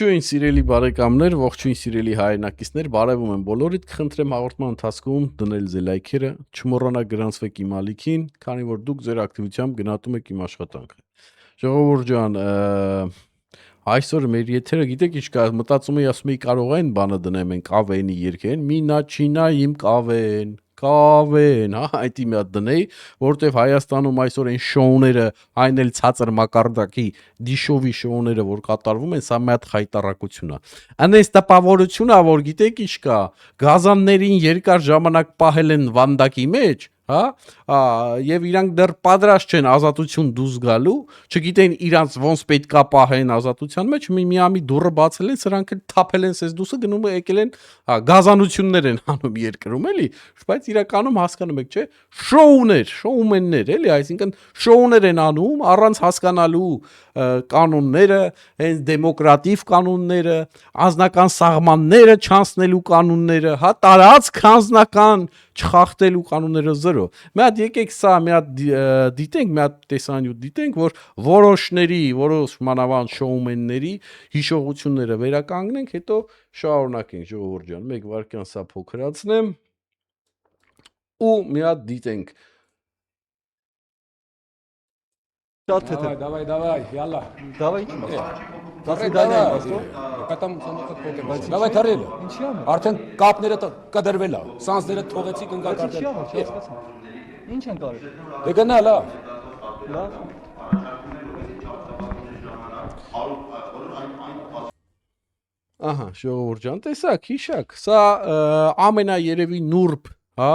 Ողջույն սիրելի բարեկամներ, ողջույն սիրելի հայրենակիցներ, բարևում եմ բոլորիդ, կխնդրեմ հաղորդման ընթացքում դնել ձեր լայքերը, չմոռանաք գրանցվեք իմ ալիքին, քանի որ դուք ձեր ակտիվությամբ գնահատում եք իմ աշխատանքը։ Ժողովուրդ ջան, այսօր մեր եթերը գիտեք ինչ կա, մտածում էի ասում էի կարող այն բանը դնեմ են կավեի երգեն, մի նաչինա իմ կավեն, հա, այդ մի հատ դնեի, որտեվ Հայաստանում այսօր այն շոուները, այն էլ ցածր մակարդակի դիշովի շոուները, որ կատարվում են, սա մի հատ խայտարակություն է։ Անես տպավորություն է, որ գիտեք ինչ կա, գազաններին երկար ժամանակ պահել են վանդակի մեջ, հա, եւ իրանք դեռ պատրաստ չեն ազատություն դուրս գալու, չգիտեն իրանց ոնց պետքա պահեն ազատության մեջ, մի դուրը բացել են, սրանք էլ թափել են սես դուսը գնում է եկել են, գազանություններ են անում երկրում, էլի, բայց իրականում հասկանում եք, չէ, շոումեններ, էլի, այսինքն շոուներ են անում առանց հասկանալու կանոնները, հենց դեմոկրատիվ կանոնները, անձնական սահմանները չանցնելու կանոնները, հա, տարածք անձնական չխախտելու կանոնները զրո։ Մի հատ եկեք սա մի հատ դիտենք, մի հատ տեսանյութ դիտենք, որ որոշ մանավանդ շոումենների հիշողությունները վերականգնենք, հետո շարունակենք, ժողովուրդ ջան, մեկ վարքյան սա փոքրացնեմ ու մի հատ դիտենք։ Давай, ялла. Давай. Կտամ սանոթը փոքր։ Давай թարել։ Ինչի՞ ամ։ Արդեն կապները կդրվել է։ Սանսները թողեցիք ընկա կարտել։ Ինչ են կարել։ Դե գնա լավ։ Լավ։ Ահա, ժողովուրդ ջան, տեսակ, հիշակ, սա ամենաերևի նուրբ, հա,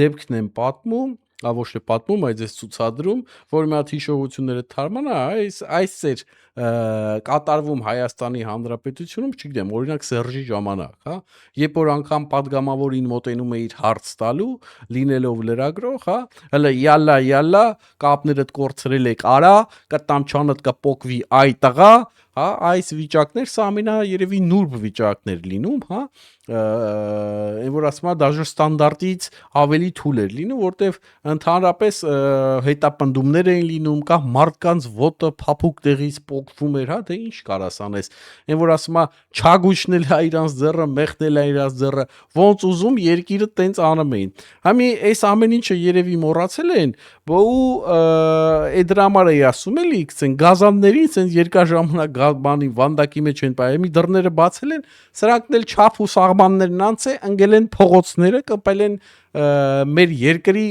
դեպքն եմ պատմում, ոչ թե պատմում, այլ ես ցուցադրում, որ մի հատ հիշողությունները թարմանա, այս էր կատարվում Հայաստանի Հանրապետությունում, չգիտեմ, օրինակ Սերժի ժամանակ, հա, երբ որ անգամ падգամավորին մոտենում է իր հարց տալու, լինելով լրագրող, հա, հələ յալլա, կապներդ կորցրել եք, արա, կտամչանդ կպոկվի այ տղա, հա, այս վիճակներ սա ամենաերևի նուրբ վիճակներ լինում, հա, այն որ ասում եմ, դաժե ստանդարտից ավելի թույլ էր լինում, որտեվ ընդհանրապես հետապնդումներ էին լինում, կամ մարդկանց ոտը փափուկ տեղից պոկվում էր, հա, դե ինչ կարաս անես, այն որ ասում եմ, չագուշնել է իրանց ձեռը, մեղնել է իրանց ձեռը, ոնց ուզում երկիրը տենց անում էին։ Համի այս ամեն ինչը երևի մոռացել են, ու այդ դրա համար էի ասում էլի, գազաններին սենց երկար ժամանակ բանի վանդակի մեջ են բայ, մի դռները բացել են, սրանք էլ չափ ու սաղմաններն անց է, ընկել են փողոցները, կպել են մեր երկրի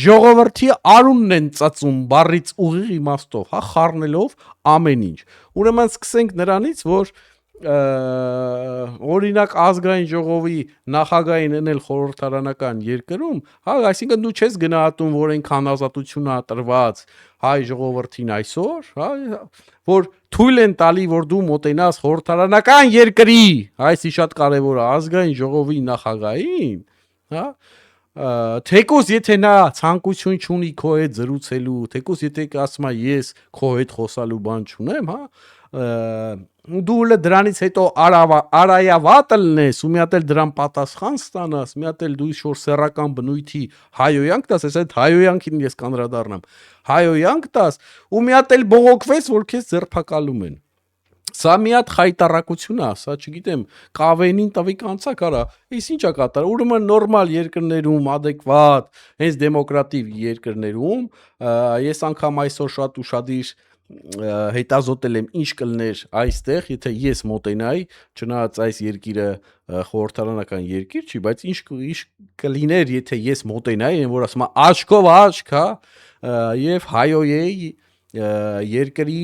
ժողովրդի արունն են ծածում բառից ուղիղ իմաստով, հա, խառնելով ամեն ինչ։ Ուրեմն սկսենք նրանից, որ օրինակ ազգային ժողովի նախագահին ընել խորհրդարանական երկրում, հա, այսինքն դու չես գնահատում, որ այնքան ազատություն է տրված հայ ժողովրդին այսօր, հա, որ թույլ են տալի, որ դու մոտենաս խորհրդարանական երկրի, այսի շատ կարևոր է, ազգային ժողովի նախագահին, հա, թեկուզ եթե նա ցանկություն չունի քո հետ զրուցելու, թեկուզ եթե ասում է ես քո հետ խոսալու բան չունեմ, հա, դու դրանից հետո արայավատ լնես ու մի հատ էլ դրան պատասխան ստանաս, մի հատ էլ դու ինչ-որ սեռական բնույթի հայոյանք տաս, այս հայոյանքին ես կանդրադառնամ, հայոյանք տաս ու մի հատ էլ բողոքվես, որ քեզ ձերբակալում են։ Սա մի հատ խայտարակություն է, սա չգիտեմ, կավենին տվիկ անցակ արա, այս ինչա կատար, ուրեմն նորմալ երկրներում, adekvat, հենց դեմոկրատիվ երկրներում, ես անգամ այսօր շատ ուշադիր հետազոտել եմ ինչ կլներ այստեղ, եթե ես մոտենայի, չնայած այս երկիրը խորհրդարանական երկիր չի, բայց ինչ կլիներ, եթե ես մոտենայի, որ ասում եմ աչքով աչք, հա, եւ հայոյեի երկրի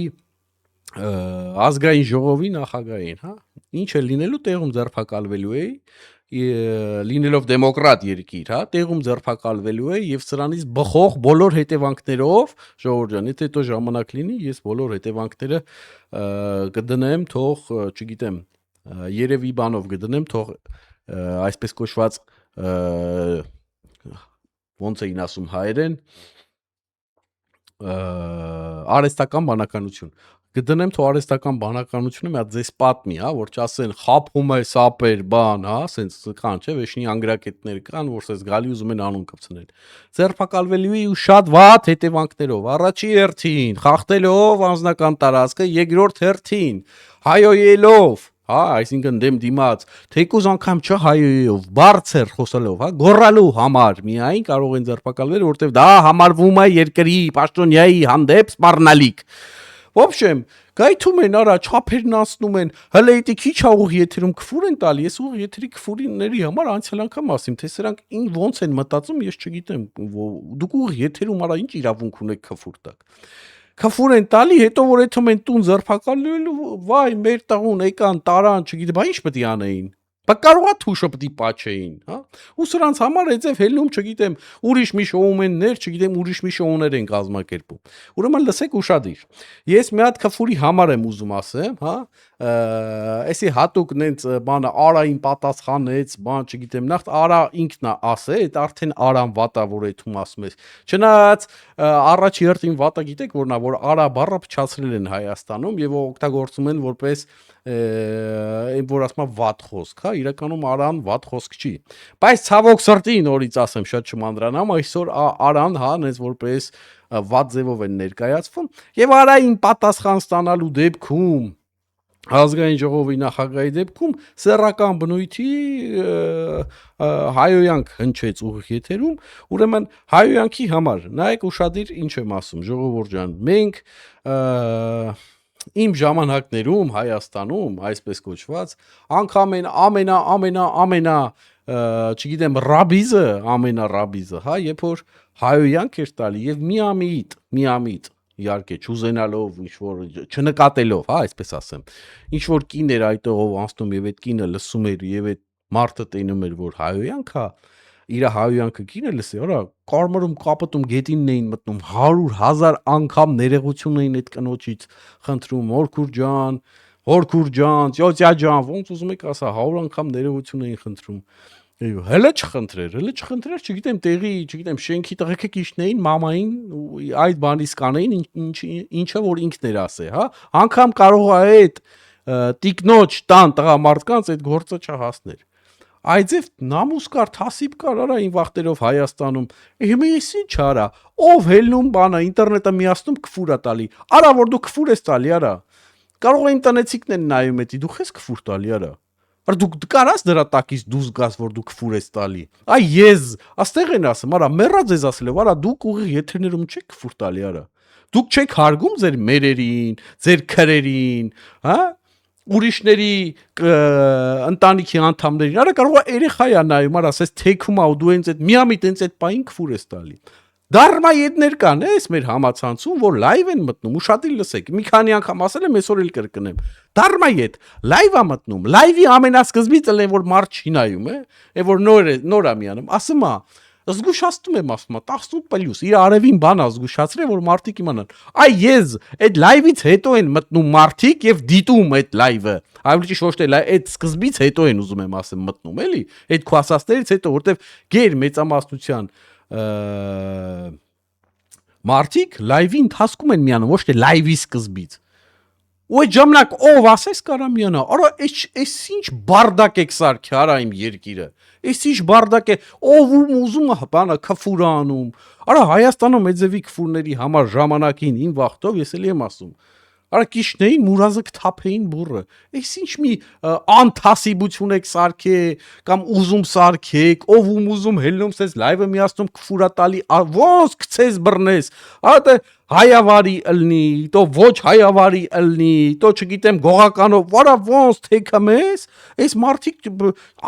ազգային ժողովի նախագահին, հա, ինչ է լինելու, տեղում ձերբակալվելու է, լինելով դեմոկրատ երկիր, հա, տեղում ձերբակալվելու է եւ սրանից բխող բոլոր հետևանքներով, ժողովուրդ ջան, եթե հետո ժամանակ լինի, ես բոլոր հետևանքները կդնեմ, թող, չգիտեմ, երևի բանով կդնեմ, թող այսպես կոչված ոնց էին ասում հայերեն, արհեստական բանականություն կդնեմ թող արհեստական բանականությունը մի հատ ձեզ պատմի, հա, որ չասեն խափում է սապեր բան, հա, ասենց կան, չէ, վեշնի անգրակետներ կան, որ սենց գալի ուզում են անուն կպցնել։ Ձերբակալվելու ու շատ վատ հետևանքներով, առաջի հերթին, խախտելով անձնական տարածքը, երկրորդ հերթին, հայոյելով, հա, այսինքն դեմ դիմաց, թեկուզ անգամ չհայոյելով, բարձր խոսելով, հա, գոռալու համար միայն կարող են ձերբակալվել, որտեվ դա համարվում է երկրի պաշտոնյայի հանդեպ սպառնալիք։ В общем, գայթում են արա, չափերն անցնում են, հələ էդի քիչ ուղ եթերում քֆուր են տալի, ես ուղ եթերի քֆուրիների համար անցյալ անգամ ասեմ, թե սրանք ոնց են մտածում, ես չգիտեմ, դուք ուղ եթերում արա ինչ իրավունք ունեք քֆուր տակ։ Քֆուր են տալի, հետո որ եթում են տուն ձերբակալելու, վայ, մեր տղուն եկան, տարան, չգիտեմ, բա ինչ պետք է անեին։ Բա կարողա թուշը պետք է պաչեին, հա։ Ու սրանց համար էցև հելնում, չգիտեմ, ուրիշ մի շոումեններ, չգիտեմ, ուրիշ մի շոուներ են կազմակերպում։ Ուրեմն լսեք ուշադիր։ Ես մի հատ քֆուրի համար եմ ուզում ասեմ, հա։ Էսի հատուկ նենց բանը արային պատասխանեց, բան չգիտեմ, նախ արա ինքն է ասե, այդ արդեն արան վատա, որ այդում ասում ես։ Չնայած առաջի հերթին վատա գիտեք որն է, որ արա բառը փչացրել են Հայաստանում եւ օգտագործում են որպես այն որ ասում է վատ խոսք, հա, իրականում արան վատ խոսք չի։ Բայց ցավոք սրտի նորից ասեմ, շատ չմանրանամ, այսօր արան, հա, նենց որպես վատ ձևով են ներկայացվում եւ արային պատասխան ստանալու դեպքում ազգային ժողովի նախագահի դեպքում սեռական բնույթի հայոյանք հնչեց ուղիղ եթերում, ուրեմն հայոյանքի համար նայեք ուշադիր ինչ եմ ասում, ժողովուրդ ջան, մենք իմ ժամանակներում Հայաստանում, այսպես կոչված, անգամ են ամենա չգիտեմ ռաբիզը, ամենառաբիզը, հա, երբ որ հայոյանք էր տալի եւ միամիտ իհարկե չուզենալով ինչ որ չնկատելով, հա, այսպես ասեմ, ինչ որ կին էր այդտեղով անցնում եւ այդ կինը լսում էր եւ այդ մարդը տենում էր որ հայոյանք է, իր հայոյանքը կինը լսի, արա կարմրում կապտում գետինն էին մտնում 100,000 անգամ ներողություն էին այդ կնոջից խնդրում, հորքուր ջան, ծյոծյա ջան, ոնց ուզում եք ասա 100 անգամ ներողություն էին խնդրում։ Հələ չխնդրեր, չգիտեմ, տեղի, չգիտեմ, շենքի տղեկիչն էին, մամային այդ բանից կանեին, ինչը որ ինքն էր ասե, հա, անգամ կարող է այդ տիկնոջ տան տղամարդկանց այդ գործը չհասներ։ Այդև նամուս կար, թասիբ կար, արա ին վախտերով Հայաստանում։ Հիմա ես ինչ արա, ով հելնում բանա, ինտերնետը միացնում քֆուրա տալի։ Արա որ դու քֆուր ես տալի, արա։ Կարող է իմ տնեցիկն են նայում էտի, դու քեզ քֆուր տալի, արա։ Արա դու կարաս դրա տակից դուրս գաս, որ դու քֆուր ես տալի։ Այ ես, աստեղ են ասում, արա, մեռած ես ասելով, արա դուք ուղիղ եթերներում չեք քֆուր տալի, արա։ Դուք չեք հարգում ձեր մերերին, ձեր քրերին, հա։ Ուրիշների ընտանիքի անդամներին, արա կարող է երեխա է նայում, արա, ասես թեքում ա ու դու հենց այդ միամիտ հենց այդ պահին քֆուր ես տալի։ Դարմայետներ կան, էս մեր համացանցում, որ լայվ են մտնում, ուշադիր լսեք, մի քանի անգամ ասել եմ, այսօր էլ կրկնեմ։ Դարմայետ, լայվ ա մտնում, լայվի ամենասկզբից ել որ մարդ չի նայում, որ նոր ա միանում, ասում ա, զգուշացնում եմ ասում, 18+, իր արևին բան ա զգուշացրել, որ մարդիկ իմանան։ Այ ես, այդ լայվից հետո են մտնում մարդիկ եւ դիտում այդ լայվը։ Ավելի ճիշտ ոչ թե այդ սկզբից հետո են ուզում եմ ասեմ մտնում, էլի, այդ քո ասածներից հետո, որտեվ գեր մեծամասնության մարդիկ լայվի ընթացքում են միանում, ոչ թե լայվի սկզբից։ Ու այդ ժամանակ ով ասես կարա միանա, արա այս ինչ բարդակ եք սարքի, արա իմ երկիրը, այս ինչ բարդակ է, ով ուզում է բանա քֆուր անում, արա Հայաստանում էձևի քֆուրների համար ժամանակին իմ վախտով ես էլի եմ ասում, արա կիշնեին մուրազը կթափեին բուրը, այս ինչ մի անթասիբություն եք սարքե, կամ ուզում սարքեք, ով ուզում հելնում սես լայվը միացնում քֆուրա տալի, ոնց կցես բռնես, ատե հայավարի ըլնի, տո ոչ հայավարի ըլնի, տո չգիտեմ գողականով, վարա ոնց թեքեմ ես, այս մարդիկ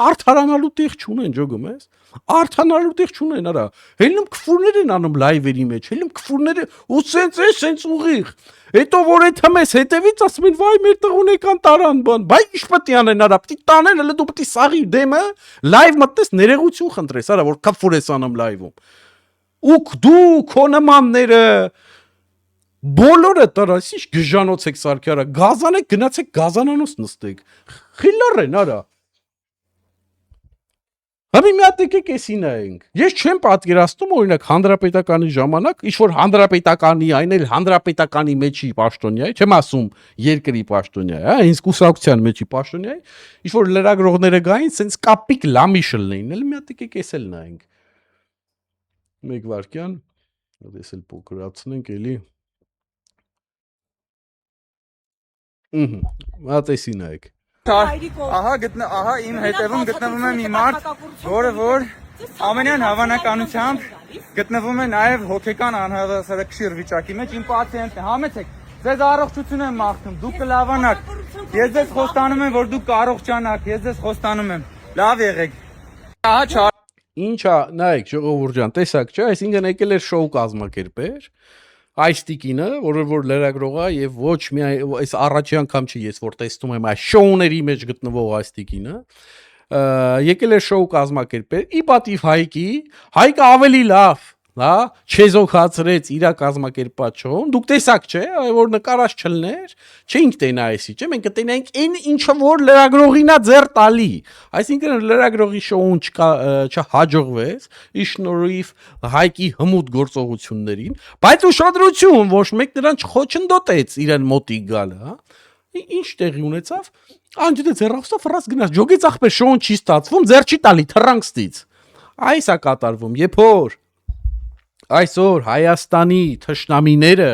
արդարանալու տեղ չունեն ջոգում ես, արդանալու տեղ չունեն, արա, հելնում քֆուրներ են անում լայվերի մեջ, հելնում քֆուրները, ու սենց ուղիղ, հետո որ այդ հմես հետևից ասում են, վայ մեր տղուն եկան տարան բան, բայ ինչ պետք է անեն, արա, պետք է տանեն, հələ դու պետք է սաղի դեմը, լայվ մտնես ներողություն խնդրես, արա, որ քֆուր ես անում լայվում, ու դու քո նմանները բոլորը տարած ինչ գժանոց եք սարքի, արա, գազան եք գնացեք գազանանոց նստեք, խիլար են, արա, Համի մի հատ եկեք էսի նայենք, ես չեմ պատկերացնում օրինակ հանրապետականի ժամանակ, ինչ որ հանրապետականի, այն էլ հանրապետականի մեջի պաշտոնյա, չեմ ասում երկրի պաշտոնյա, հա, ինձ կուսակցության մեջի պաշտոնյա, ինչ որ լրագրողները գային, սենց կապիկ լամիշ լնեին, էլ մի հատ եկեք էս էլ նայենք, մեկ վարքյան, ես էլ փոքրացնենք էլի, Մատեսի նայեք։ Ահա ահա իմ հետևում գտնվում է մի մարդ, որը որ ամենայն հավանականությամբ գտնվում է նաև հոգեկան անհավասարակշիռ վիճակի մեջ, իմ պացիենտն է, համեցեք, ձեզ առողջություն եմ մաղթում, դուք կլավանաք, ես ձեզ խոստանում եմ, որ դուք կառողջանաք, ես ձեզ խոստանում եմ, լավ եղեք, ահա Ինչա, նայեք, ժողովուրդ ջան, տեսակ չէ, այսինքն եկել էր շոու կազմակերպեր, այս տիկինը, որը որ լրագրող է եւ ոչ միայն այս առաջի անգամ չի ես որ տեսնում եմ այս շոուների մեջ գտնվող այս տիկինը, եկել էր շոու կազմակերպեր, ի պատիվ Հայկը ավելի լավ, հա, չեզոքացրեց իր կազմակերպած շոուն, դուք տեսակ չէ, որ նկարած չլներ, չէինք տենա այսի, չէ, մենք կտենայինք այն ինչը որ լրագրողինա ձեր տալի, այսինքն լրագրողի շոուն չհաջողվեց, ի շնորհիվ Հայկի հմուտ գործողություններին, բայց ուշադրություն, ոչ մեկ նրան չխոչընդոտեց իրեն մոտիկ գալը, հա, ինչ տեղի ունեցավ, անջդե ձեռախոսով ֆրազ գնաց, ջոգից ախպեր շոուն չի ստացվում, ձեռ չի տալի թռանքստից, այս է կատարվում, երբ որ այսօր Հայաստանի թշնամիները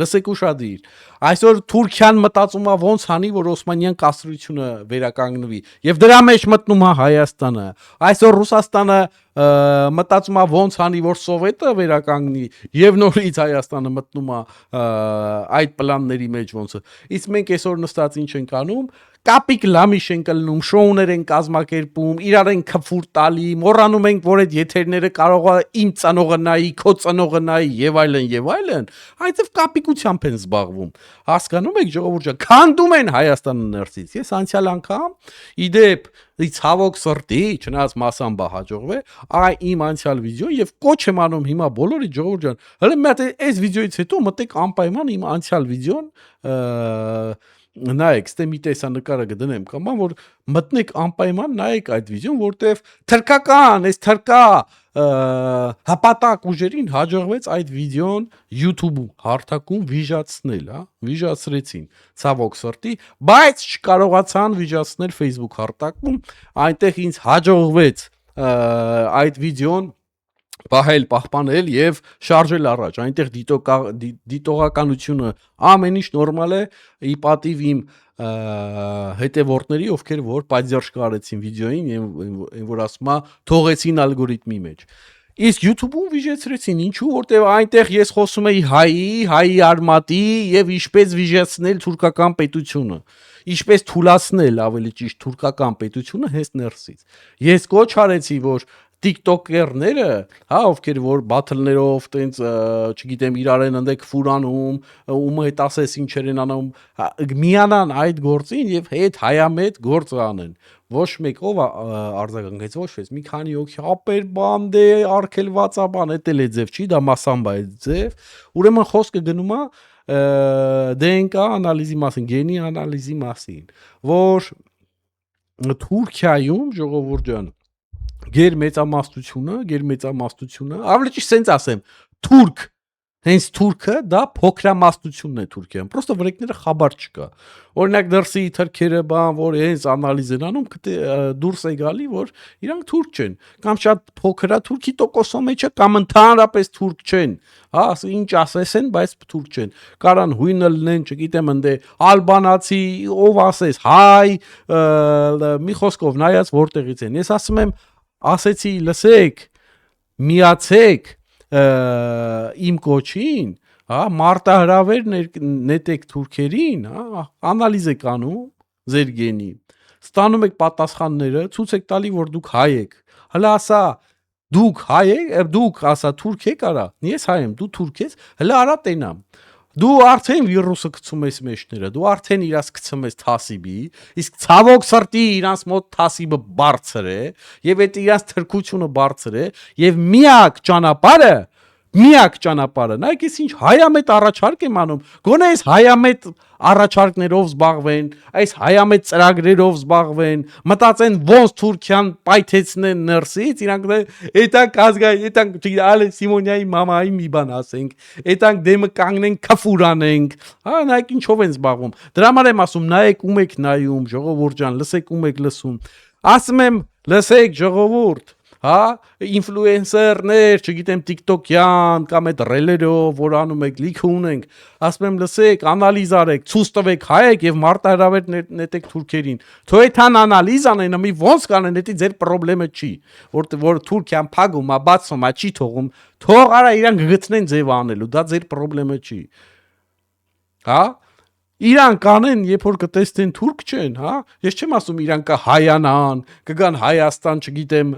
լսեք ուշադիր այսօր Թուրքիան մտածում է ոնց անի որ Օսմանյան կասրությունը վերականգնվի եւ դրա մեջ մտնում է Հայաստանը այսօր Ռուսաստանը մտածում է ոնց անի որ Սովետը վերականգնի եւ նորից Հայաստանը մտնում է այդ պլանների մեջ ոնց իսկ մենք այսօր նստած ինչ ենք անում Կապիկ լամիշ են կլնում, շոուներ են կազմակերպում, իրար են քֆուր տալի, մոռանում ենք, որ այդ եթերները կարող է իմ ծնողը նայի, քո ծնողը նայի եւ այլն, այդտեղ կապիկությամբ են զբաղվում։ Հասկանում եք, ժողովուրդ ջան, քանդում են Հայաստանը ներսից։ Ես անցյալ անգամ իդեպ ցավոք սրտի, չնայած մասամբ հաջողվե, իմ անցյալ վիդեո եւ կոչ եմ անում հիմա բոլորի ժողովուրդ ջան, հələ մի հատ այս վիդեոից հետո մտեք անպայման իմ անցյալ վիդեոն նայեք, ստե մի տեսանկարը կդնեմ կամ որ մտնեք անպայման նայեք այդ վիդեոն, որտեվ թրքական, այս թրքա հապատակ ուժերին հաջողվեց այդ վիդեոն YouTube-ում հարթակում վիժացնել, հա, վիժացրեցին, ցավոք սրտի, բայց չկարողացան վիժացնել Facebook հարթակում, այնտեղ ինձ հաջողվեց այդ վիդեոն պահել, պահպանել եւ շարժել առաջ, այնտեղ դիտողականությունը ամեն ինչ նորմալ է, ի պատիվ իմ հետևորդների, ովքեր որ պատժ կարեցին վիդեոին, որ ասում է թողեցին ալգորիթմի մեջ։ Իսկ YouTube-ում վիժեցրեցին, ինչու, որտեղ այնտեղ ես խոսում էի հայի արմատի եւ ինչպես վիժեցնել թուրքական պետությունը, ինչպես թուլացնել ավելի ճիշտ թուրքական պետությունը հենց ներսից։ Ես կոչ արեցի, որ TikToker-ները, հա, ովքեր որ բաթլներով տենց, չգիտեմ, իրար են ընդեք ֆուրանում, ումը հետ ասես ինչեր են անում, միանան այդ գործին եւ հետ հայամետ գործ անեն։ Ոչ մեկ ով արձագանքեց, ոչ մեկ, մի քանի հոգի ապեր բանդե արկելվածաբան, էտել է ձև չի, դա մասամբ է ձև։ Ուրեմն խոսքը գնում է DNK անալիզի մասին, գենի անալիզի մասին, որ Թուրքիայում ժողովուրդ ջան Գեր մեծամասնությունը, ավելի ճիշտ սենց ասեմ, թուրք, հենց թուրքը դա փոքրամասնությունն է Թուրքիայում, պրոստը վրեկները խաբար չկա, օրինակ դրսի թրքերը բան, որ հենց անալիզ են անում, դուրս է գալի, որ իրանք թուրք չեն, կամ շատ փոքր է թուրքի տոկոսո մեջը, կամ ընդհանրապես թուրք չեն, հա, ինչ ասես են, բայց թուրք չեն, կարան հույնը լնեն, չգիտեմ ընդե, ալբանացի, ով ասես, հայ, մի խոսքով նայած որտեղից են, ես ասում եմ ասեցի լսեք միացեք իմ կոչին հա մարտահրավեր նետեք թուրքերին հա անալիզ եք անում ձեր գենի ստանում եք պատասխանները ցույց եք տալի որ դուք հայ եք հələ ասա դուք հայ եք դուք ասա թուրք եք արա ես հայ եմ դու թուրք ես հələ արա տենամ Դու արդեն վիրուսը գցում ես մեջները, դու արդեն իրաց գցում ես թասիբի, իսկ ցավոք սրտի իրանց մոտ թասիբը բարձր է, եւ այդ իրանց թրքությունը բարձր է, եւ միակ ճանապարհը, նայեք ես ինչ հայամետ առաջարկ եմ անում, գոնե այս հայամետ առաջարկներով զբաղվեն, այս հայամետ ծրագրերով զբաղվեն, մտածեն ոնց Թուրքիան պայթեցնեն ներսից, իրանք էտանք ազգային, էտանք ալե Սիմոնյայի մամայի մի բան ասենք, էտանք դեմը կանգնենք քֆուր անենք, հա նայեք ինչով են զբաղվում։ Դրա համար եմ ասում, նայեք ում եք նայում, ժողովուրդ ջան, լսեք ում եք լսում։ Ասում եմ, լսեք ժողովուրդ, հա, ինֆլուենսերներ, չգիտեմ, TikTok-յան կամ այդ ռելերով, որ անում եք, լիքը ունենք, ասում եմ, լսեք, անալիզ արեք, ցույց տվեք հայեք եւ մարտահրավեր նետեք թուրքերին։ Թող այդան անալիզ անեն, մի ոնց կանեն, դա ձեր խնդրեմը չի, որ Թուրքիան փագում, բացում, չի թողում, թող արա իրան գտնեն ձև անելու, դա ձեր խնդրեմը չի։ Հա? Իրան կանեն, երբ որ կտեսնեն թուրք չեն, հա? Ես չեմ ասում իրան կա հայանան, կգան Հայաստան, չգիտեմ,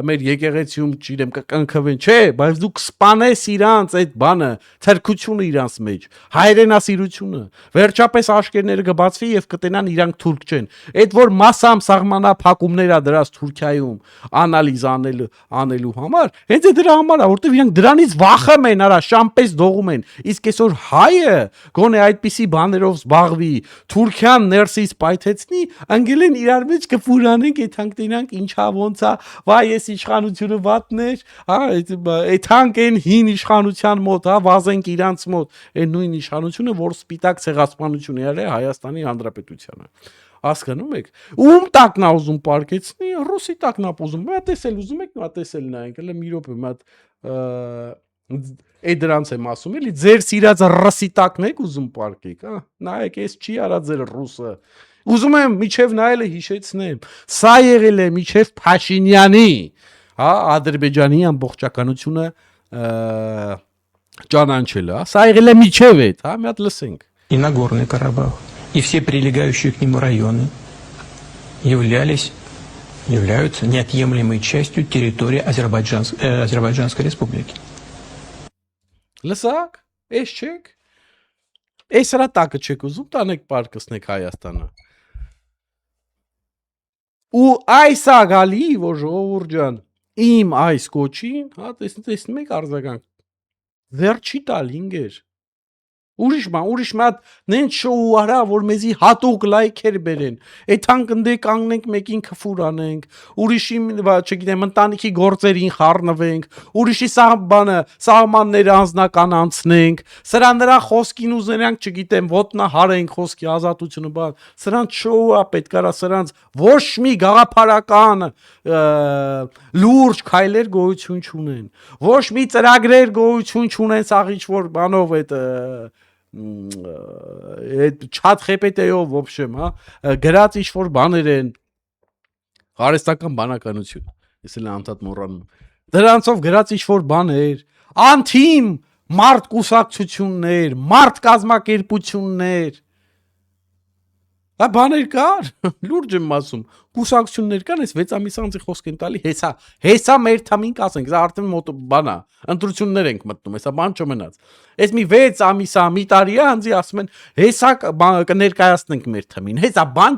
մեր եկեղեցիում, չգիտեմ, կկնքվեն, չէ, բայց դու կսպանես իրանց այդ բանը, թրքությունը իրանց մեջ, հայրենասիրությունը, վերջապես աշկերները կբացվի եւ կտենան իրանք թուրք չեն։ Այդ որ massam սահմանափակումներ ա դրած Թուրքիայում անալիզ անելու համար, հենց դրա համար ա, որտեվ իրանք դրանից վախում են, արա, շամպես դողում են։ Իսկ այսօր հայը գոնե այդպիսի բաներով զբաղվի, Թուրքիան ներսից պայթեցնի, անգել են իրար մեջ կփուրանենք, այդ հանգտինանք ինչա ոնց է, վայ ես իշխանությունը վատներ, հա, այդ հանգ են հին իշխանության մոտ, հա, վազենք իրանց մոտ, այն նույն իշխանությունը, որ սպիտակ ցեղասպանություն է արել Հայաստանի Հանրապետությանը։ Հասկանում եք։ Ում տակն է ուզում պարկեցնի, ռուսի տակն է ուզում։ Մա տեսել ուզում եք, մա տեսել նայենք, հələ մի րոպե, մա այդ դրանց եմ ասում, էլի ձեր սիրած ռուսի տակն եք ուզում պարկեք, հա։ Նայեք, էս չի արա ձեր ռուսը։ Ուզում եմ միջև նայելը հիշեցնեմ։ Սա եղել է միջև Փաշինյանի, հա, Ադրբեջանի ամբողջականությունը ճանաչելը, հա։ Սա եղել է միջև այդ, հա, մի հատ լսենք։ И Нагорный Карабах, и все прилегающие к нему районы являются неотъемлемой частью территории Азербайджанской республики. Լսակ, էս չեք, էս հրա տակը չեք ուզում, տանեք պարկսնեք Հայաստանը։ Ու այս ա գալի, որ ժողովուրդ ջան, իմ այս կոչին, հա, տեսնում եք արձագանք, ձեր չի տալ ինգեր, ուրիշ մատ նենց շոու արա, որ մեզի հատուկ լայքեր բերեն, այդան կնդե կանգնենք մեկին քֆուր անենք, ուրիշի, չգիտեմ, ընտանիքի գործերին խառնվենք, ուրիշի սահմանները անձնական անցնենք, սրա նրա խոսքին ուզենանք, չգիտեմ, ոտնահարենք խոսքի ազատությունը, բան, սրանց շոու է պետք արա, սրանց ոչ մի գաղափարական լուրջ քայլեր գոյություն չունեն, ոչ մի ծրագրեր գոյություն չունեն, սաղ ինչ-որ բանով այդ չատ խեպետեով, в общем, հա, գրած ինչ-որ բաներ են, հարեստական բանականություն, ես էլ անդադ մոռանում, դրանցով գրած ինչ-որ բաներ, անթիմ մարդ կուսակցություններ, մարդ կազմակերպություններ, Դա բաներ կար, լուրջ եմ ասում, կուսակցություններ կան, այս 6 ամիս անձի խոսք են տալի, հեսա մեր թամին կասենք, դա արդեն մոտ բանա, ընտրություններ ենք մտնում, հեսա բան չմնաց, այս մի 6 ամիսա, մի տարի անձի ասում են, հեսա կներկայացնենք մեր թամին, հեսա բան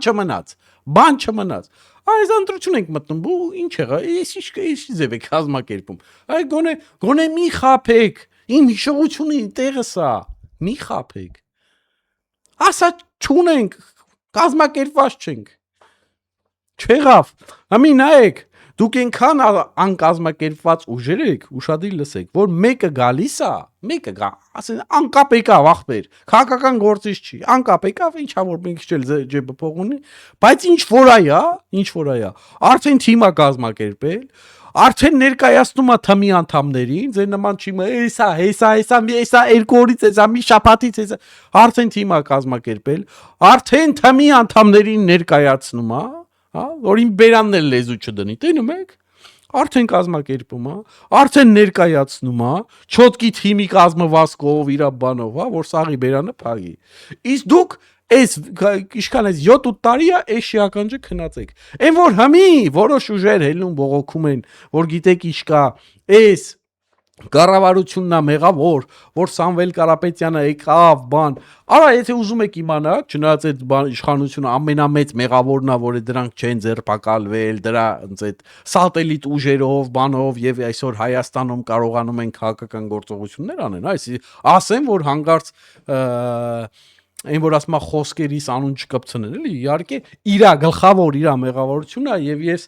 չմնաց, այս ընտրություն ենք մտնում, ու ինչ եղա, ես ձև եք կազմակերպում, այ գոնե մի խափեք, իմ հիշողությունը տեղը սա, մի խափեք, ասա չունենք, կազմակերպված չենք, չեղավ, համի նայեք, դուք ենքան անկազմակերպված ուժեր եք, ուշադիր լսեք, որ մեկը գալիս է, ասեն, անկապ եկավ աղբեր, քաղաքական գործից չի, անկապ եկավ, ինչա որ մենք չել ջեբը փող ունի, բայց ինչ որ այա, արդեն թիմ է կազմակերպել, արդեն ներկայացնում է թմի անդամներին, ձեր նման չի մը, հեսա երկու օրից հեսա, մի շաբաթից հեսա, արդեն թիմ է կազմակերպել, արդեն թմի անդամներին ներկայացնում է, որ իմ բերանն էլ լեզու չդնի, տենում եք, արդեն կազմակերպում է, արդեն ներկայացնում է, չոտքի թիմի կազմվածքով, իր բանով, որ սաղի բերանը փագի, իսկ դուք Այս իշքան այս 7-8 տարի է այս շիականջը քնացեք։ Այն որ համի որոշ ուժեր հելնում բողոքում են, որ գիտեք ինչ կա, այս կառավարությունն է մեղավոր, որ Սամվել Կարապետյանը եկավ, բան։ Արա եթե ուզում եք իմանալ, չնայած այդ իշխանությունը ամենամեծ մեղավորն է, որ դրանք չեն ձերբակալվել, դրա այդ սատելիտ ուժերով, բանով եւ այսօր Հայաստանում կարողանում են քաղաքական գործողություններ անեն, ասեն որ հանգարց այն որ ասում է խոսքերիս անուն չկպցնեն, էլի, իհարկե իրա գլխավոր իրա մեղավորությունն է եւ ես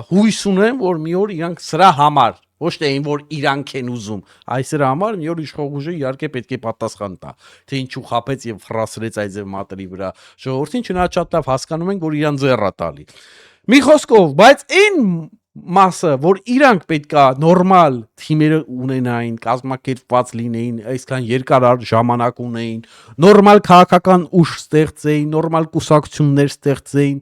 հույս ունեմ, որ մի օր իրանք սրա համար, ոչ թե այն որ իրանք են ուզում, այս սրա համար մի օր իշխող ուժը իհարկե պետք է պատասխան տա, թե ինչու խապեց եւ ֆրասրեց այդ ձև մատրի վրա։ Ժողովրդին չնայած շատ լավ հասկանում են, որ իրան ձեռա տալի։ Մի խոսքով, բայց այն մասը, որ իրանք պետքա նորմալ թիմերը ունենային, կազմակերպված լինեին, այսքան երկար ժամանակ ունեին, նորմալ քաղաքական ուժ ստեղծեին, նորմալ կուսակցություններ ստեղծեին,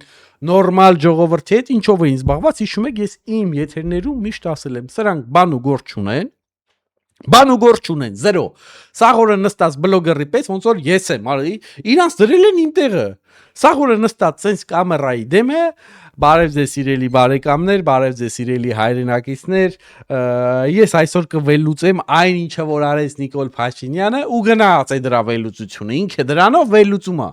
նորմալ ժողովրդի հետ ինչով էին զբաղված, հիշում եք, ես իմ եթերներում միշտ ասել եմ, սրանք բան ու գործ չունեն, բան ու գործ չունեն, 0։ Սաղորը նստած բլոգերի պես ոնց որ ես եմ, արի, իրանց դրել են իմ տեղը։ Սաղորը նստած sense կամերայի դեմ է, բարև ձեզ սիրելի բարեկամներ, բարև ձեզ սիրելի հայրենակիցներ, ես այսօր կվելուծեմ այն ինչը որ արեց Նիկոլ Փաշինյանը ու գնաց է դրա վելուծությունը, ինքը դրանով վելուծում է։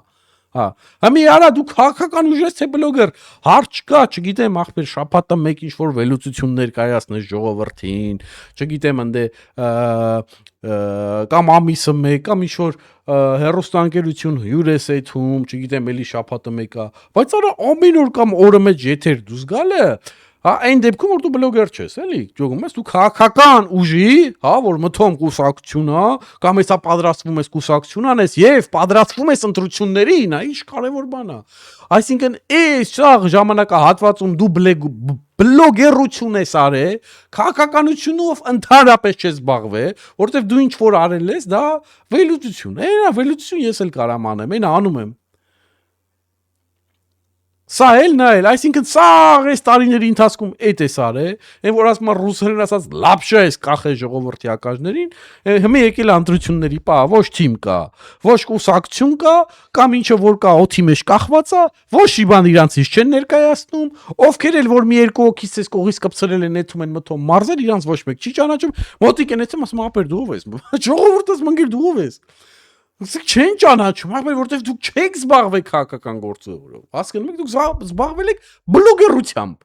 Հա, համի արա դու քաղաքական ուժ ես թե բլոգեր, հարց չկա, չգիտեմ, ախպեր շաբաթը մեկ ինչ որ վելուծություններ կայացնես ժողովրդին, չգիտեմ, ընդ կամ ամիսը մեկ, կամ ինչ որ հերոստանգերություն հյուր ես եթում, չգիտեմ, էլի շաբաթը մեկա, բայց արա ամեն օր կամ օրը մեջ եթեր դուս գալը, հա, այն դեպքում որ դու բլոգեր չես, էլի, ճոգում ես, դու քաղաքական ուժի, հա, որ մթոմ կուսակցություն, հա, կամ հեսա պատրաստվում ես կուսակցություն անես եւ պատրաստվում ես ընտրություններին, հա, ինչ կարևոր բան է։ Այսինքն, այս շաղ ժամանակահատվածում դու բլոգերություն ես արել, քաղաքականությունով ընդհանրապես չես զբաղվել, որովհետեւ դու ինչ որ արել ես, դա վելուծություն է, նա վելուծություն ես էլ կարամ անեմ, այն անում եմ։ Սա էլ նա էլ, այսինքն սաղ այս տարիների ընթացքում էդ ես արել, այն որ ասում են ռուսերեն ասած լապշա ես կախել ժողովրդի ակաժներին, հիմա եկել ընտրությունների պա, ոչ թիմ կա, ոչ կուսակցություն կա, կամ ինչը որ կա օթի մեջ կախված է, ոչ մի բան իրանցից չեն ներկայացնում, ովքեր էլ որ մի երկու հոգից էս կողից կպցրել են նետում են մթոմ մարզեր, իրանց ոչ մեկ չի ճանաչում, մոտիկ են էցում ասում ապեր դու ով ես, ժողովուրդս մնգիր դու ով ես։ Դուք չեն ճանաչում, որովհետև դուք չեք զբաղվել քաղաքական գործերով։ Հասկանում եք, դուք զբաղվել եք բլոգերությամբ։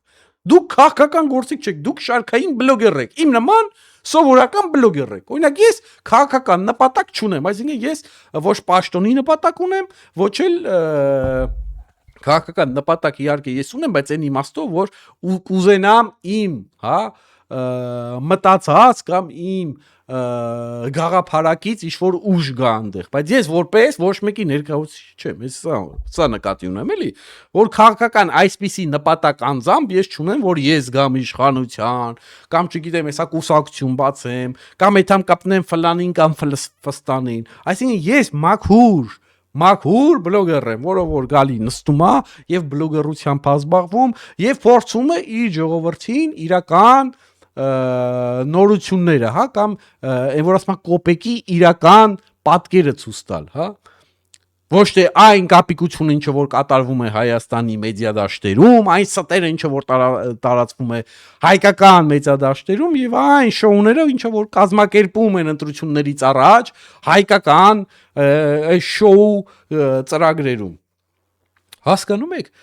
Դուք քաղաքական գործիք չեք, դուք շարքային բլոգեր եք։ Իմ նման սովորական բլոգեր եք։ Օրինակ ես քաղաքական նպատակ չունեմ, այսինքն ես ոչ պաշտոնի նպատակ ունեմ, ոչ էլ քաղաքական նպատակ իհարկե ես ունեմ, բայց այն իմաստով, որ կուզենամ իմ, հա, մտածած կամ իմ գաղափարակից ինչ որ ուժ գա այնտեղ, բայց ես որպես ոչ մեկի ներկայացուցիչ չեմ, ես սա նկատի ունեմ, էլի, որ քաղաքական այսպիսի նպատակ անձամբ ես չունեմ, որ ես գամ իշխանության, կամ չգիտեմ, հեսա կուսակցություն բացեմ, կամ այդամ կապնեմ ֆլանին կամ ֆստանին, այսինքն ես մաքուր բլոգեր եմ, որը որ գալի նստում է եւ բլոգերությամբ զբաղվում եւ փորձում է իր ժողովրդին իրական նորությունները, հա, կամ այն որ ասում կոպեկի իրական պատկերը ցույց տալ, հա, ոչ թե այն կապիկությունը ինչը որ կատարվում է Հայաստանի մեդիադաշտերում, այն ստերը ինչը որ տարածվում է հայկական մեդիադաշտերում եւ այն շոուները ինչը որ կազմակերպում են ընտրություններից առաջ հայկական շոու ծրագրերում։ Հասկանում եք։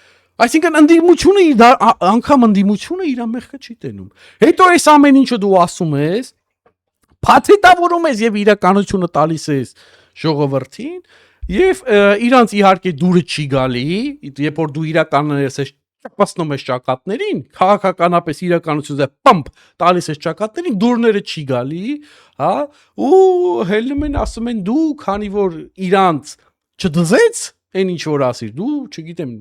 Այսինքն ընդդիմությունը անգամ ընդդիմությունը իր մեղքը չի տենում։ Հետո այս ամեն ինչը դու ասում ես, փաթեթավորում ես եւ իրականությունը տալիս ես ժողովրդին եւ իրանց իհարկե դուրը չի գալի, երբ որ դու իրականներս ես ճակատնում ես ճակատներին, քաղաքականապես իրականությունը պամփ տալիս ես ճակատներին, դուրները չի գալի, հա, ու հելնում են ասում են դու քանի որ իրանց չդզեց, այն ինչ որ ասիր, դու չգիտեմ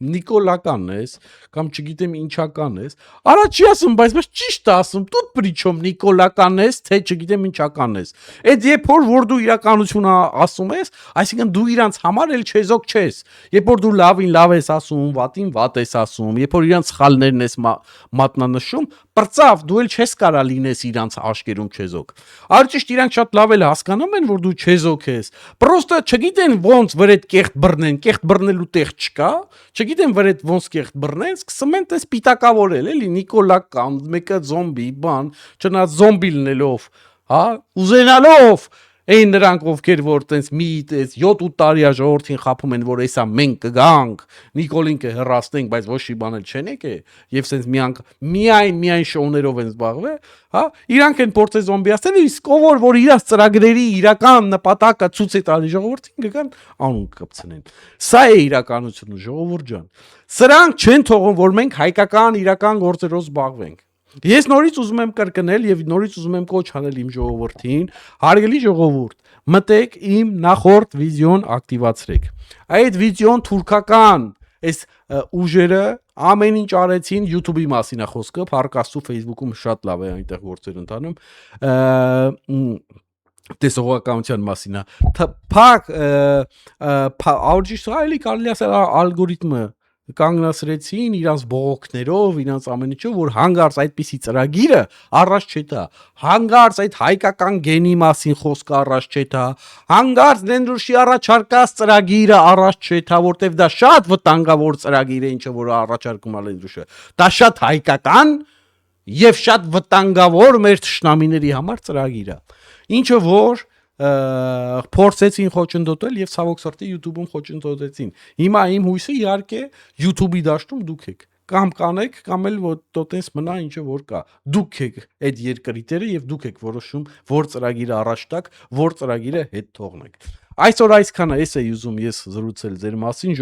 Նիկոլական ես կամ չգիտեմ ինչական ես, արա չի ասում, բայց ճիշտ է ասում, դու պրիչոմ Նիկոլական ես, թե չգիտեմ ինչական ես։ Այդ երբ որ դու իրականությունը ասում ես, այսինքն դու իրանց համար էլ չեզոք չես։ Երբ որ դու լավին լավ ես ասում, վատին վատ ես ասում, երբ որ իրանց սխալներն ես մատնանշում, բրծավ դու էլ չես կարա լինես իրանց աշկերում չեզոք։ Այլ ճիշտ իրանք շատ լավ էլ հասկանում են, որ դու չեզոք ես։ Պրոստը չգիտեն ոնց վրեդ կեղտ բռնեն, կեղտ բռնելու տեղ չկա, չգիտեմ վրեդ ոնց կեղտ բռնեն, սկսում են տես պիտակավորել, էլի Նիկոլական, մեկը զոմբի, բան, չնայած զոմբի լինելով, հա, ուզենալով այն նրանք ովքեր որ տենց մի 7-8 տարի ժողովրդին խափում են որ էսա մենք կգանք Նիկոլին կհեռացնենք բայց ոչ մի բան էլ չեն եկե եւ սենց միայն շոուներով են զբաղվել հա իրանք են փորձել զոմբիացնել իսկ որ իրաց ծրագրերի իրական նպատակը ցույց է տալի ժողովրդին կգան անուն կպցնեն սա է իրականությունը ժողովուրդ ջան սրանք չեն թողում որ մենք հայկական իրական գործերով զբաղվենք Ես նորից ուզում եմ կրկնել եւ նորից ուզում եմ կոչ անել իմ ժողովրդին, հարգելի ժողովուրդ, մտեք իմ նախորդ վիդեոն ակտիվացրեք։ Այդ վիդեոն թուրքական, այս ուժերը ամեն ինչ արեցին YouTube-ի մասին է խոսքը, փառք Աստծո Facebook-ում շատ լավ է այնտեղ գործեր ընթանում, տեսողականության մասին է, փակ աուդիո այլի կարելի ասել ալգորիթմը կանգնացրեցին իրանց բողոքներով, իրանց ամեն ինչով, որ հանգարց այդպիսի ծրագիրը առաջ չետա, հանգարց այդ հայկական գենի մասին խոսքը առաջ չետա, հանգարց Նենդրուշի առաջարկած ծրագիրը առաջ չետա, որտեվ դա շատ վտանգավոր ծրագիր է, ինչը որ առաջարկում է Նենդրուշը, դա շատ հայկական եւ շատ վտանգավոր մեր թշնամիների համար ծրագիր է, ինչը որ փորձեցին խոչընդոտել եւ ցավոք սրտի YouTube-ում խոչընդոտեցին։ Հիմա իմ հույսը իհարկե YouTube-ի դաշտում դուք եք։ Կամ կանեք, կամ էլ տոտես մնա ինչը որ կա։ Դուք եք այդ երկրի տերը եւ դուք եք որոշում, որ ծրագիրը առաջ տակ, որ ծրագիրը հետ թողնեք։ Այսօր այսքանը էս էի ուզում ես զրուցել ձեր մասին,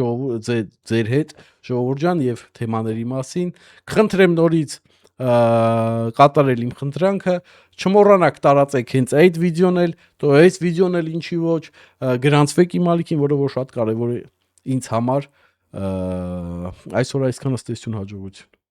ձեր հետ, ժողովուրդ ջան, եւ թեմաների մասին։ Խնդրեմ նորից կատարել իմ խնդրանքը, չմոռանաք տարածեք հենց այդ վիդեոն էլ, то այս վիդեոն էլ ինչի ոչ, գրանցվեք իմ ալիքին, որը որ շատ կարևոր է ինձ համար, այսօր այսքան, ըստ էության հաջողություն։